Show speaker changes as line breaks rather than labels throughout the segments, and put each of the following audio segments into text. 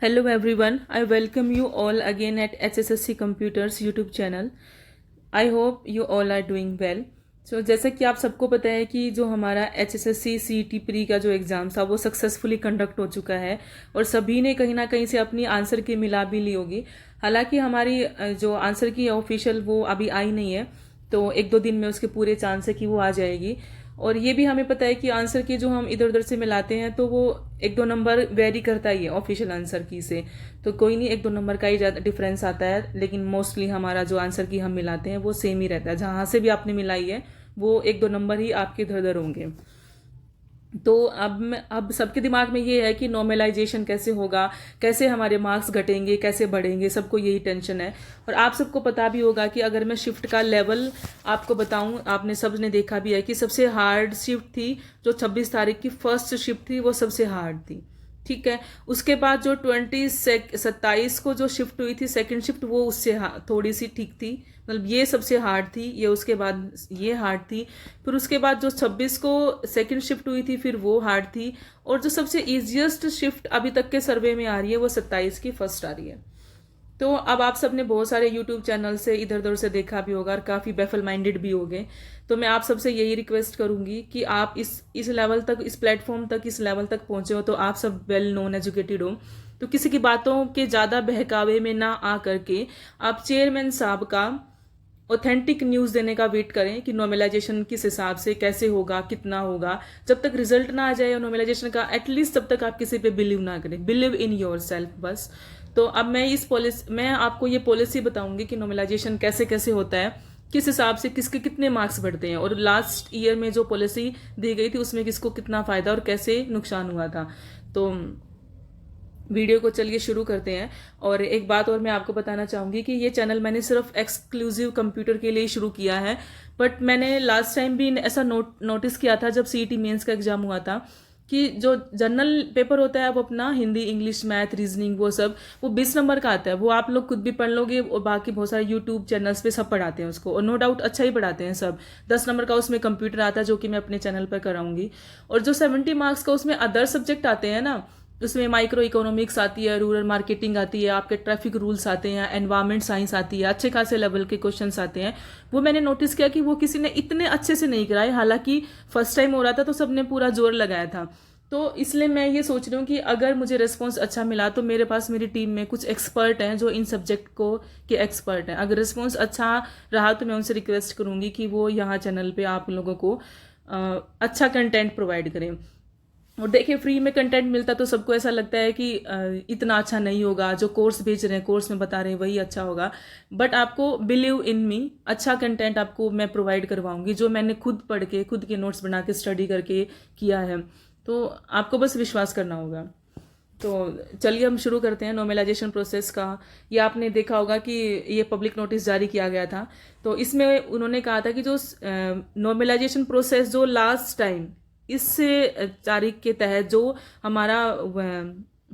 Hello everyone, I welcome you all again at HSSC Computers YouTube channel. I hope you all are doing well. So जैसा कि आप सबको पता है कि जो हमारा HSSC CET प्री का जो एग्ज़ाम था वो सक्सेसफुली कंडक्ट हो चुका है और सभी ने कहीं ना कहीं से अपनी आंसर की मिला भी ली होगी। हालांकि हमारी जो आंसर की ऑफिशियल वो अभी आई नहीं है, तो एक दो दिन में उसके पूरे चांस है कि वो आ जाएगी। और ये भी हमें पता है कि आंसर की जो हम इधर उधर से मिलाते हैं तो वो एक दो नंबर वेरी करता ही है ऑफिशियल आंसर की से। तो कोई नहीं, एक दो नंबर का ही ज़्यादा डिफरेंस आता है, लेकिन मोस्टली हमारा जो आंसर की हम मिलाते हैं वो सेम ही रहता है। जहाँ से भी आपने मिलाई है वो एक दो नंबर ही आपके इधर उधर होंगे। तो अब सबके दिमाग में ये है कि नॉर्मलाइजेशन कैसे होगा, कैसे हमारे मार्क्स घटेंगे, कैसे बढ़ेंगे, सबको यही टेंशन है। और आप सबको पता भी होगा कि अगर मैं शिफ्ट का लेवल आपको बताऊं, आपने सब ने देखा भी है कि सबसे हार्ड शिफ्ट थी जो 26 तारीख की फर्स्ट शिफ्ट थी, वो सबसे हार्ड थी। ठीक है, उसके बाद जो 27 को जो शिफ्ट हुई थी सेकंड शिफ्ट, वो उससे थोड़ी सी ठीक थी, मतलब ये सबसे हार्ड थी, ये उसके बाद ये हार्ड थी। फिर उसके बाद जो 26 को सेकंड शिफ्ट हुई थी फिर वो हार्ड थी। और जो सबसे इजिएस्ट शिफ्ट अभी तक के सर्वे में आ रही है वो 27 की फर्स्ट आ रही है। तो अब आप सबने बहुत सारे यूट्यूब चैनल से इधर उधर से देखा भी होगा और काफ़ी बेफल माइंडेड भी हो गए। तो मैं आप सबसे यही रिक्वेस्ट करूंगी कि आप इस लेवल तक, इस प्लेटफॉर्म तक, इस लेवल तक पहुंचे हो तो आप सब वेल नोन एजुकेटेड हो, तो किसी की बातों के ज़्यादा बहकावे में ना आ करके आप चेयरमैन साहब का ऑथेंटिक न्यूज़ देने का वेट करें कि नॉर्मलाइजेशन किस हिसाब से कैसे होगा, कितना होगा। जब तक रिजल्ट ना आ जाए नॉर्मलाइजेशन का, एटलीस्ट तब तक आप किसी पे बिलीव ना करें, बिलीव इन योर सेल्फ बस। तो अब मैं आपको ये पॉलिसी बताऊंगी कि नॉर्मलाइजेशन कैसे कैसे होता है, किस हिसाब से किसके कितने मार्क्स बढ़ते हैं, और लास्ट ईयर में जो पॉलिसी दी गई थी उसमें किसको कितना फायदा और कैसे नुकसान हुआ था। तो वीडियो को चलिए शुरू करते हैं। और एक बात और मैं आपको बताना चाहूँगी कि ये चैनल मैंने सिर्फ एक्सक्लूसिव कंप्यूटर के लिए शुरू किया है, बट मैंने लास्ट टाइम भी ऐसा नोटिस किया था जब CET मेंस का एग्जाम हुआ था कि जो जनरल पेपर होता है वो अपना हिंदी, इंग्लिश, मैथ, रीजनिंग, वो 20 नंबर का आता है। वो आप लोग खुद भी पढ़ लोगे और बाकी बहुत सारे यूट्यूब चैनल्स पे सब पढ़ाते हैं उसको, और नो डाउट अच्छा ही पढ़ाते हैं सब। 10 नंबर का उसमें कंप्यूटर आता है जो कि मैं अपने चैनल पर कराऊंगी। और जो 70 मार्क्स का उसमें अदर सब्जेक्ट आते हैं ना, उसमें माइक्रो इकोनॉमिक्स आती है, रूरल मार्केटिंग आती है, आपके ट्रैफिक रूल्स आते हैं, एनवायरमेंट साइंस आती है, अच्छे खासे लेवल के क्वेश्चंस आते हैं। वो मैंने नोटिस किया कि वो किसी ने इतने अच्छे से नहीं कराए, हालांकि फर्स्ट टाइम हो रहा था तो सबने पूरा जोर लगाया था। तो इसलिए मैं ये सोच रही हूँ कि अगर मुझे रिस्पॉन्स अच्छा मिला तो मेरे पास मेरी टीम में कुछ एक्सपर्ट हैं जो इन सब्जेक्ट को के एक्सपर्ट हैं। अगर रिस्पॉन्स अच्छा रहा तो मैं उनसे रिक्वेस्ट करूँगी कि वो यहाँ चैनल पे आप लोगों को अच्छा कंटेंट प्रोवाइड करें। और देखिए, फ्री में कंटेंट मिलता तो सबको ऐसा लगता है कि इतना अच्छा नहीं होगा, जो कोर्स भेज रहे हैं, कोर्स में बता रहे हैं वही अच्छा होगा। बट आपको बिलीव इन मी, अच्छा कंटेंट आपको मैं प्रोवाइड करवाऊंगी जो मैंने खुद पढ़ के, खुद के नोट्स बना के, स्टडी करके किया है। तो आपको बस विश्वास करना होगा। तो चलिए हम शुरू करते हैं नॉर्मलाइजेशन प्रोसेस का। ये आपने देखा होगा कि ये पब्लिक नोटिस जारी किया गया था, तो इसमें उन्होंने कहा था कि जो नॉर्मलाइजेशन प्रोसेस जो लास्ट टाइम इस तारीख के तहत जो हमारा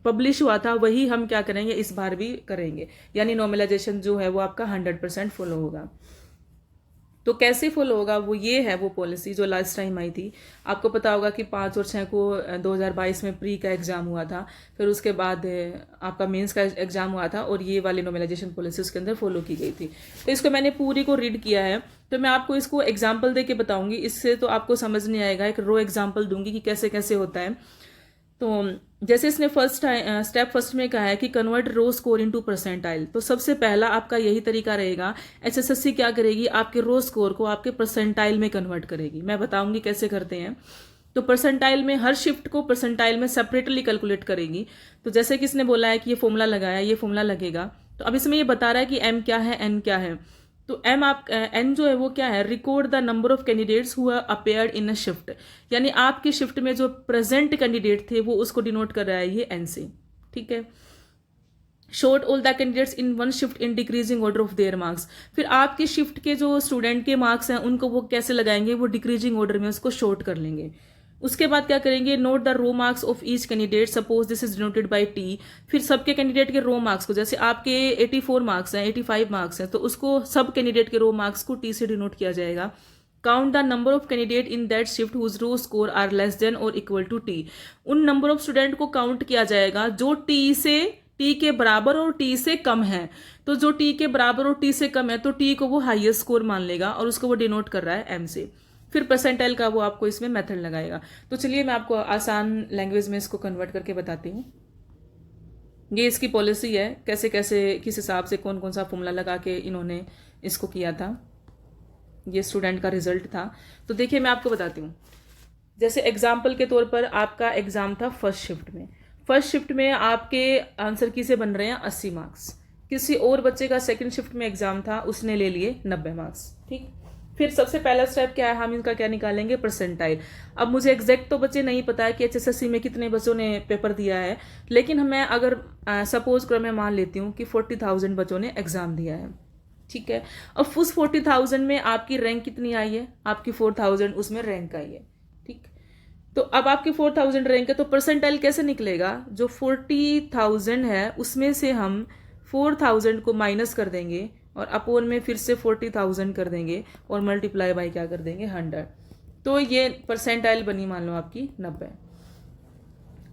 पब्लिश हुआ था वही हम क्या करेंगे, इस बार भी करेंगे। यानी नॉर्मलाइजेशन जो है वो आपका 100% फॉलो होगा। तो कैसे फॉलो होगा, वो ये है वो पॉलिसी जो लास्ट टाइम आई थी। आपको पता होगा कि 5 और 6 को 2022 में प्री का एग्जाम हुआ था, फिर उसके बाद आपका मेंस का एग्जाम हुआ था, और ये वाली नॉर्मलाइजेशन पॉलिसी उसके अंदर फॉलो की गई थी। तो इसको मैंने पूरी को रीड किया है, तो मैं आपको इसको एग्जाम्पल दे के बताऊंगी। इससे तो आपको समझ नहीं आएगा, एक रो एग्जाम्पल दूंगी कि कैसे कैसे होता है। तो जैसे इसने स्टेप फर्स्ट में कहा है कि कन्वर्ट रो स्कोर इनटू परसेंटाइल, तो सबसे पहला आपका यही तरीका रहेगा। HSSC क्या करेगी, आपके रो स्कोर को आपके परसेंटाइल में कन्वर्ट करेगी। मैं बताऊंगी कैसे करते हैं। तो परसेंटाइल में हर शिफ्ट को परसेंटाइल में सेपरेटली कैलकुलेट करेगी। तो जैसे कि इसने बोला है कि ये फॉर्मूला लगाया, ये फॉर्मूला लगेगा। तो अब इसमें ये बता रहा है कि M क्या है, N क्या है। तो N जो है वो क्या है, record the number of candidates who appeared in a shift, यानी आपकी शिफ्ट में जो प्रेजेंट कैंडिडेट थे वो उसको डिनोट कर रहा है ये N से। ठीक है। Sort all the candidates in one shift in decreasing order of their marks, फिर आपकी शिफ्ट के जो स्टूडेंट के मार्क्स हैं उनको वो कैसे लगाएंगे, वो डिक्रीजिंग ऑर्डर में उसको शॉर्ट कर लेंगे। उसके बाद क्या करेंगे, note the raw marks of each candidate, suppose this is denoted by T। फिर सबके कैंडिडेट के रो मार्क्स को, जैसे आपके 84 मार्क्स हैं, 85 मार्क्स हैं, तो उसको सब कैंडिडेट के रो मार्क्स को T से डिनोट किया जाएगा। Count the number of candidate in that shift whose raw score are less than और इक्वल टू T। उन नंबर ऑफ स्टूडेंट को काउंट किया जाएगा जो T से टी के बराबर और टी से कम है, तो जो टी के बराबर और टी से कम है तो टी को वो हाईएस्ट स्कोर मान लेगा और उसको वो डिनोट कर रहा है एम से। फिर परसेंटाइल का वो आपको इसमें मेथड लगाएगा। तो चलिए मैं आपको आसान लैंग्वेज में इसको कन्वर्ट करके बताती हूँ। ये इसकी पॉलिसी है, कैसे कैसे किस हिसाब से कौन कौन सा फॉर्मूला लगा के इन्होंने इसको किया था। ये स्टूडेंट का रिजल्ट था। तो देखिए मैं आपको बताती हूँ। जैसे एग्जाम्पल के तौर पर आपका एग्जाम था फर्स्ट शिफ्ट में। फर्स्ट शिफ्ट में आपके आंसर की से बन रहे हैं 80 मार्क्स। किसी और बच्चे का सेकंड शिफ्ट में एग्जाम था, उसने ले लिए 90 मार्क्स। ठीक, फिर सबसे पहला स्टेप क्या है, हम इनका क्या निकालेंगे, परसेंटाइल। अब मुझे एग्जैक्ट तो बच्चे नहीं पता है कि एचएसएससी में कितने बच्चों ने पेपर दिया है, लेकिन मैं अगर सपोज कर मैं मान लेती हूँ कि 40,000 बच्चों ने एग्जाम दिया है। ठीक है, अब उस 40,000 में आपकी रैंक कितनी आई है, आपकी 4,000 उसमें रैंक आई है। ठीक, तो अब आपकी 4,000 रैंक है, तो परसेंटाइल कैसे निकलेगा, जो 40,000 है उसमें से हम 4,000 को माइनस कर देंगे और अपोन में फिर से 40,000 कर देंगे और मल्टीप्लाई बाय क्या कर देंगे, 100। तो ये परसेंटाइल बनी मान लो आपकी 90।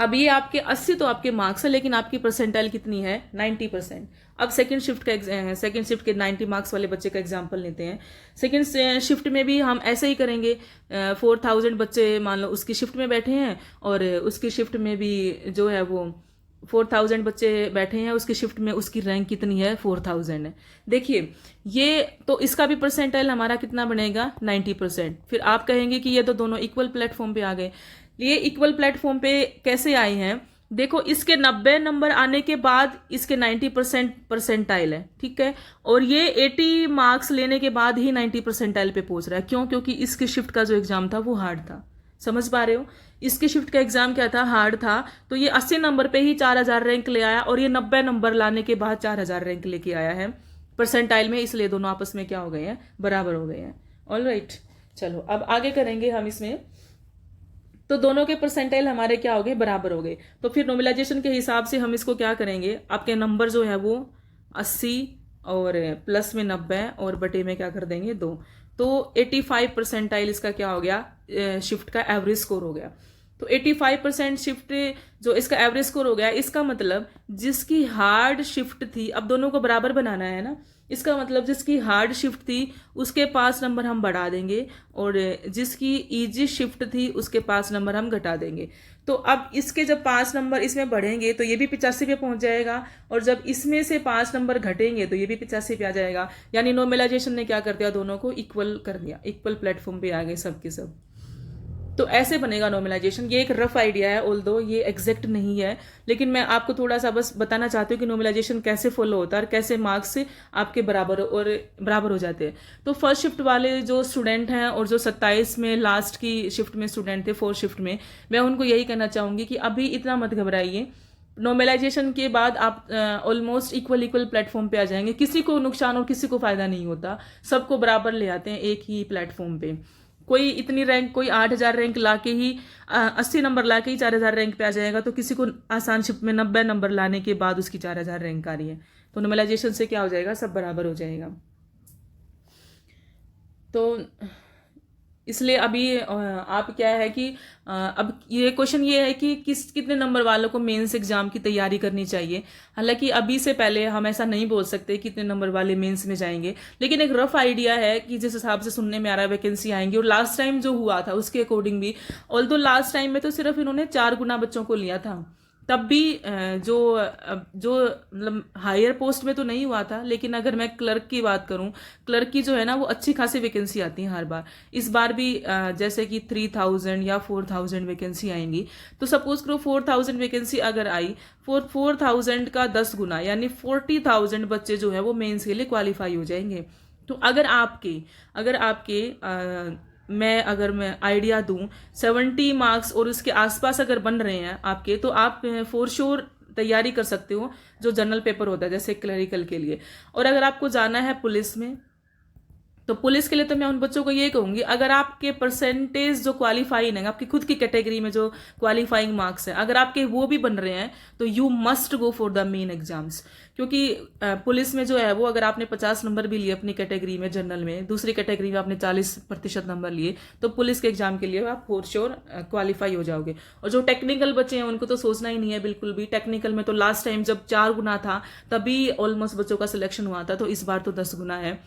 अब ये आपके 80 तो आपके मार्क्स है, लेकिन आपकी परसेंटाइल कितनी है, 90%। अब सेकंड शिफ्ट के 90 मार्क्स वाले बच्चे का एग्जांपल लेते हैं। सेकंड शिफ्ट में भी हम ऐसे ही करेंगे। 4,000 बच्चे मान लो उसकी शिफ्ट में बैठे हैं और उसकी शिफ्ट में भी जो है वो 4,000 बच्चे बैठे हैं, उसकी शिफ्ट में उसकी रैंक कितनी है, 4,000 है। देखिए ये तो इसका भी परसेंटाइल हमारा कितना बनेगा, 90%। फिर आप कहेंगे कि ये तो दोनों इक्वल प्लेटफॉर्म पे आ गए। ये इक्वल प्लेटफॉर्म पे कैसे आए हैं, देखो इसके 90 नंबर आने के बाद इसके 90% परसेंटाइल है। ठीक है, और ये 80 मार्क्स लेने के बाद ही 90 परसेंटाइल पे पहुंच रहा है। क्यों, क्योंकि इसकी शिफ्ट का जो एग्जाम था वो हार्ड था। समझ पा रहे हो, इसके शिफ्ट का एग्जाम क्या था, हार्ड था। तो ये 80 नंबर पे ही 4,000 रैंक ले आया और ये 90 नंबर लाने के बाद 4,000 रैंक लेके आया है परसेंटाइल में, इसलिए दोनों आपस में क्या हो गए हैं, बराबर हो गए हैं। ऑलराइट, चलो अब आगे करेंगे हम इसमें। तो दोनों के परसेंटाइल हमारे क्या हो गए, बराबर हो गए। तो फिर नॉर्मलाइजेशन के हिसाब से हम इसको क्या करेंगे, आपके नंबर जो है वो 80 और प्लस में 90 और बटे में क्या कर देंगे 2। तो 85 परसेंटाइल इसका क्या हो गया, शिफ्ट का एवरेज स्कोर हो गया। तो 85% शिफ्ट जो इसका एवरेज स्कोर हो गया, इसका मतलब जिसकी हार्ड शिफ्ट थी, अब दोनों को बराबर बनाना है ना, इसका मतलब जिसकी हार्ड शिफ्ट थी उसके 5 नंबर हम बढ़ा देंगे और जिसकी इजी शिफ्ट थी उसके 5 नंबर हम घटा देंगे। तो अब इसके जब 5 नंबर इसमें बढ़ेंगे तो ये भी 85 पे पहुंच जाएगा, और जब इसमें से 5 नंबर घटेंगे तो ये भी 85 पे आ जाएगा। यानी नॉर्मलाइजेशन ने क्या कर दिया, दोनों को इक्वल कर दिया, इक्वल प्लेटफॉर्म पे आ गए सब के सब। तो ऐसे बनेगा नॉर्मलाइजेशन। ये एक रफ आइडिया है, ऑल्दो ये एग्जैक्ट नहीं है, लेकिन मैं आपको थोड़ा सा बस बताना चाहती हूँ कि नॉर्मलाइजेशन कैसे फॉलो होता है और कैसे मार्क्स से आपके बराबर हो जाते हैं। तो फर्स्ट शिफ्ट वाले जो स्टूडेंट हैं और जो 27 में लास्ट की शिफ्ट में स्टूडेंट थे, फोर्थ शिफ्ट में, मैं उनको यही कहना चाहूंगी कि अभी इतना मत घबराइए। नॉर्मलाइजेशन के बाद आप ऑलमोस्ट इक्वल प्लेटफॉर्म पे आ जाएंगे। किसी को नुकसान और किसी को फायदा नहीं होता, सबको बराबर ले आते हैं एक ही प्लेटफॉर्म पे। कोई इतनी रैंक, कोई 8,000 रैंक लाके ही 80 नंबर लाके ही 4,000 रैंक पे आ जाएगा, तो किसी को आसान शिफ्ट में 90 नंबर लाने के बाद उसकी 4,000 रैंक आ रही है। तो नॉर्मलाइजेशन से क्या हो जाएगा, सब बराबर हो जाएगा। तो इसलिए अभी आप क्या है कि अब ये क्वेश्चन ये है कि कितने नंबर वालों को मेंस एग्जाम की तैयारी करनी चाहिए। हालांकि अभी से पहले हम ऐसा नहीं बोल सकते कितने नंबर वाले मेंस में जाएंगे, लेकिन एक रफ आइडिया है कि जिस हिसाब से सुनने में आ रहा है वैकेंसी आएंगी। और लास्ट टाइम जो हुआ था उसके अकॉर्डिंग भी, ऑल्दो लास्ट टाइम में तो सिर्फ इन्होंने 4 गुना बच्चों को लिया था, तब भी जो मतलब हायर पोस्ट में तो नहीं हुआ था। लेकिन अगर मैं क्लर्क की बात करूं, क्लर्क की जो है ना वो अच्छी खासी वैकेंसी आती है हर बार। इस बार भी जैसे कि 3,000 या 4,000 वैकेंसी आएंगी। तो सपोज करो 4,000 वैकेंसी अगर आई, 4,000 का 10 गुना यानी 40,000 बच्चे जो है वो मेंस के लिए क्वालिफाई हो जाएंगे। तो अगर आपके अगर मैं आइडिया दूं 70 मार्क्स और उसके आसपास अगर बन रहे हैं आपके, तो आप फॉर श्योर तैयारी कर सकते हो जो जनरल पेपर होता है जैसे क्लरिकल के लिए। और अगर आपको जाना है पुलिस में, तो पुलिस के लिए तो मैं उन बच्चों को ये कहूंगी, अगर आपके परसेंटेज जो क्वालिफाइंग है, आपकी खुद की कैटेगरी में जो क्वालिफाइंग मार्क्स है, अगर आपके वो भी बन रहे हैं, तो you must go for the main exams. क्योंकि पुलिस में जो है वो, अगर आपने 50 नंबर भी लिए अपनी कैटेगरी में, जनरल में, दूसरी कैटेगरी में आपने 40% नंबर लिए, तो पुलिस के एग्जाम के लिए आप फॉर श्योर क्वालिफाई हो जाओगे। और जो टेक्निकल बच्चे हैं उनको तो सोचना ही नहीं है बिल्कुल भी। टेक्निकल में तो लास्ट टाइम जब 4 गुना था तभी ऑलमोस्ट बच्चों का सिलेक्शन हुआ था, तो इस बार तो 10 गुना है।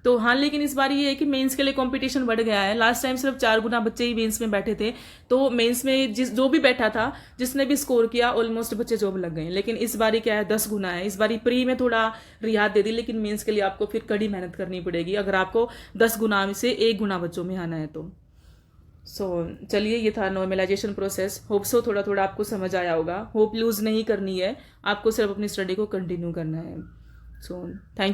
तो हाँ, लेकिन इस बार ये है कि मेंस के लिए कंपटीशन बढ़ गया है। लास्ट टाइम सिर्फ 4 गुना बच्चे ही मेंस में बैठे थे, तो मेंस में जो भी बैठा था, जिसने भी स्कोर किया, ऑलमोस्ट बच्चे जॉब लग गए। लेकिन इस बारी क्या है, 10 गुना है। इस बारी प्री में थोड़ा रियायत दे दी, लेकिन मेंस के लिए आपको फिर कड़ी मेहनत करनी पड़ेगी अगर आपको 10 गुना में से 1 गुना बच्चों में आना है तो। चलिए, ये था नॉर्मलाइजेशन प्रोसेस। होप सो थोड़ा थोड़ा आपको समझ आया होगा। होप लूज नहीं करनी है, आपको सिर्फ अपनी स्टडी को कंटिन्यू करना है। थैंक